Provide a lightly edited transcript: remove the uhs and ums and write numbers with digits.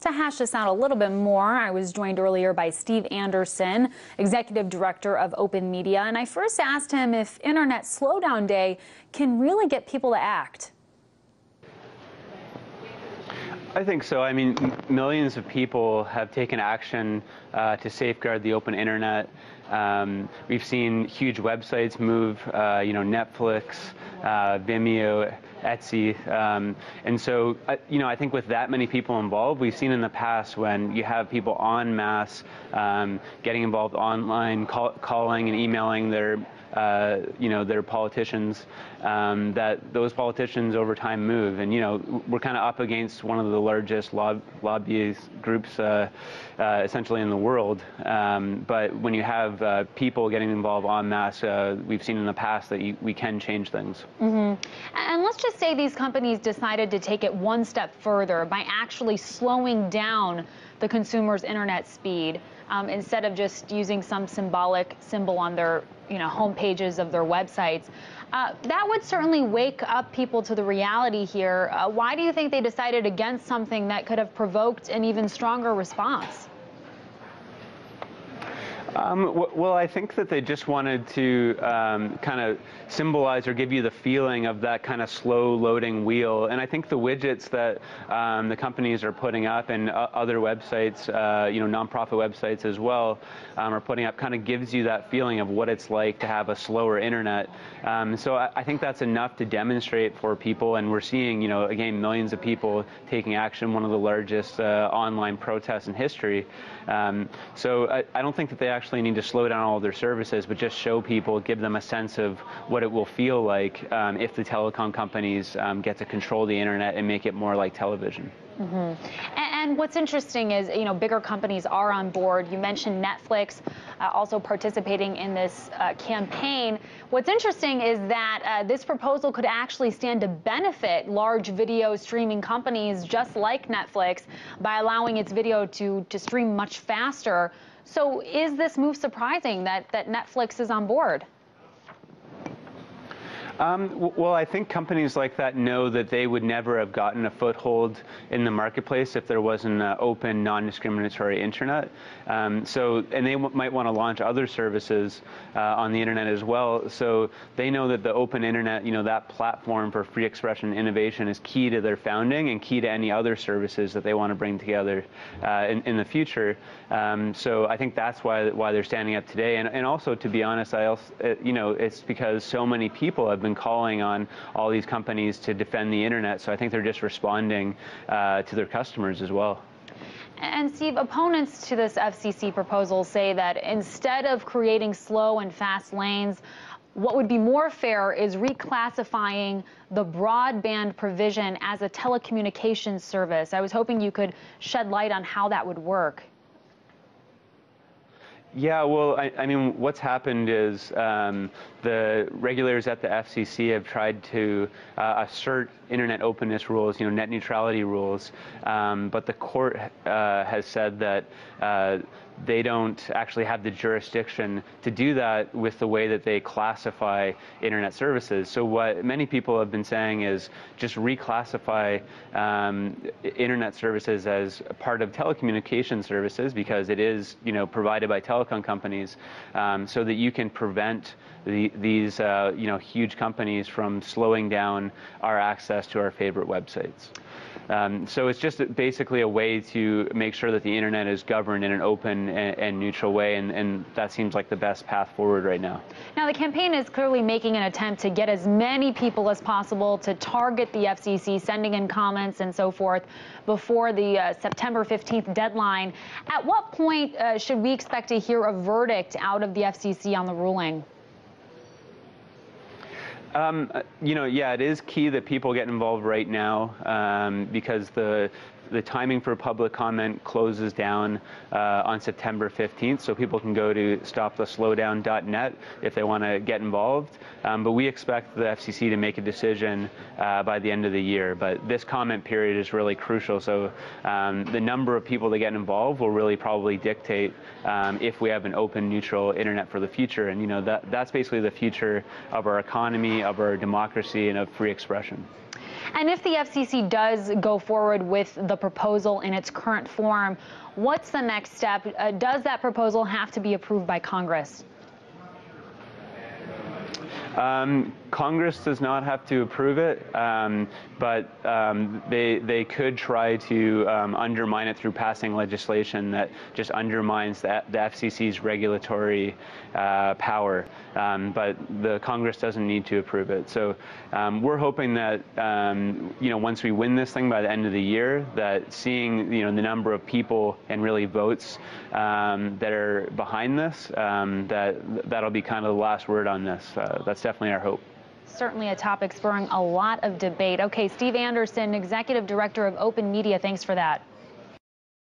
To hash this out a little bit more, I was joined earlier by Steve Anderson, Executive Director of Open Media, and I first asked him if Internet Slowdown Day can really get people to act. I think so. I mean, millions of people have taken action to safeguard the open internet. We've seen huge websites move, Netflix, Vimeo, Etsy. And so, I think with that many people involved, we've seen in the past when you have people en masse getting involved online, calling and emailing their politicians, that those politicians over time move. And, we're kind of up against one of the largest lobbyist groups essentially in the world. But when you have people getting involved en masse, we've seen in the past that we can change things. Mm-hmm. And let's just say these companies decided to take it one step further by actually slowing down the consumer's internet speed instead of just using some symbolic symbol on their home pages of their websites. That would certainly wake up people to the reality here. Why do you think they decided against something that could have provoked an even stronger response? Well, I think that they just wanted to kind of symbolize or give you the feeling of that kind of slow loading wheel. And I think the widgets that the companies are putting up and other websites, nonprofit websites as well, are putting up kind of gives you that feeling of what it's like to have a slower internet. So I think that's enough to demonstrate for people. And we're seeing, again, millions of people taking action, one of the largest online protests in history. So I don't think that they actually need to slow down all of their services, but just show people, give them a sense of what it will feel like if the telecom companies get to control the internet and make it more like television. Mm-hmm. And what's interesting is, bigger companies are on board. You mentioned Netflix also participating in this campaign. What's interesting is that this proposal could actually stand to benefit large video streaming companies just like Netflix by allowing its video to stream much faster. So is this move surprising that Netflix is on board? Well, I think companies like that know that they would never have gotten a foothold in the marketplace if there wasn't an open, non-discriminatory internet. And they might want to launch other services on the internet as well. So they know that the open internet, that platform for free expression and innovation is key to their founding and key to any other services that they want to bring together in the future. So I think that's why they're standing up today. And also, to be honest, it's because so many people have been calling on all these companies to defend the internet. So I think they're just responding to their customers as well. And Steve, opponents to this FCC proposal say that instead of creating slow and fast lanes, what would be more fair is reclassifying the broadband provision as a telecommunications service. I was hoping you could shed light on how that would work. Yeah, well, I mean, what's happened is the regulators at the FCC have tried to assert internet openness rules, net neutrality rules, but the court has said that they don't actually have the jurisdiction to do that with the way that they classify internet services. So what many people have been saying is just reclassify internet services as part of telecommunication services, because it is, provided by telecom companies, so that you can prevent these huge companies from slowing down our access to our favorite websites. So it's just basically a way to make sure that the internet is governed in an open and neutral way, and that seems like the best path forward right now. Now, the campaign is clearly making an attempt to get as many people as possible to target the FCC, sending in comments and so forth before the September 15th deadline. At what point should we expect to hear a verdict out of the FCC on the ruling? Yeah, it is key that people get involved right now because the timing for public comment closes down on September 15th, so people can go to stoptheslowdown.net if they want to get involved. But we expect the FCC to make a decision by the end of the year. But this comment period is really crucial, so the number of people that get involved will really probably dictate if we have an open, neutral internet for the future. And that's basically the future of our economy, of our democracy, and of free expression. And if the FCC does go forward with the proposal in its current form, what's the next step? Does that proposal have to be approved by Congress? Congress does not have to approve it, but they could try to undermine it through passing legislation that just undermines the FCC's regulatory power. But the Congress doesn't need to approve it. So we're hoping that once we win this thing by the end of the year, that seeing the number of people and really votes that are behind this, that'll be kind of the last word on this. That's definitely our hope. Certainly a topic spurring a lot of debate. Okay, Steve Anderson, Executive Director of Open Media, thanks for that.